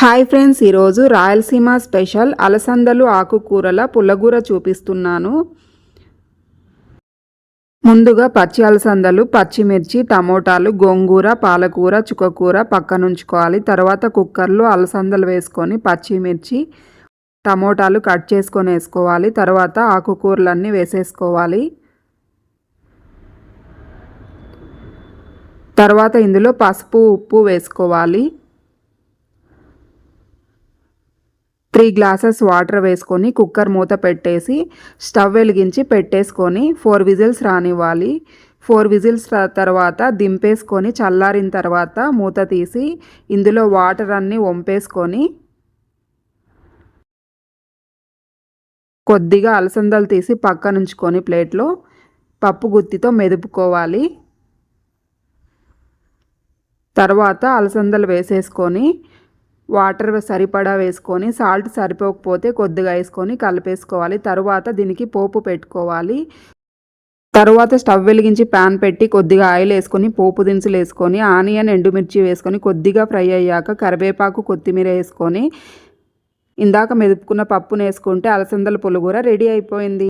Hi friends, ఈరోజు Rayalaseema special అలసందలు ఆకుకూరల పుల్లగూర చూపిస్తున్నాను. ముందుగా పచ్చి అలసందలు, పచ్చిమిర్చి, టమోటాలు, గోంగూర, పాలకూర, చుక్కకూర పక్కనుంచుకోవాలి. తర్వాత కుక్కర్లో అలసందలు వేసుకొని పచ్చిమిర్చి, టమోటాలు కట్ చేసుకొని వేసుకోవాలి. తర్వాత ఆకుకూరలన్నీ వేసేసుకోవాలి. తర్వాత ఇందులో పసుపు, ఉప్పు వేసుకోవాలి. 3 గ్లాసెస్ వాటర్ వేసుకొని కుక్కర్ మూత పెట్టేసి స్టవ్ వెలిగించి పెట్టేసుకొని 4 విజిల్స్ రానివ్వాలి. 4 విజిల్స్ తర్వాత దింపేసుకొని చల్లారిన తర్వాత మూత తీసి ఇందులో వాటర్ అన్నీ వంపేసుకొని కొద్దిగా అలసందలు తీసి పక్కనుంచుకొని ప్లేట్లో పప్పు గుత్తితో మెదుపుకోవాలి. తర్వాత అలసందలు వేసేసుకొని వాటర్ సరిపడా వేసుకొని సాల్ట్ సరిపోకపోతే కొద్దిగా వేసుకొని కలిపేసుకోవాలి. తర్వాత దీనికి పోపు పెట్టుకోవాలి. తర్వాత స్టవ్ వెలిగించి ప్యాన్ పెట్టి కొద్దిగా ఆయిల్ వేసుకొని పోపు దినుసులు వేసుకొని ఆనియన్, ఎండుమిర్చి వేసుకొని కొద్దిగా ఫ్రై అయ్యాక కరివేపాకు, కొత్తిమీర వేసుకొని ఇందాక మెదుపుకున్న పప్పును వేసుకుంటే అలసందల పులిహోర రెడీ అయిపోయింది.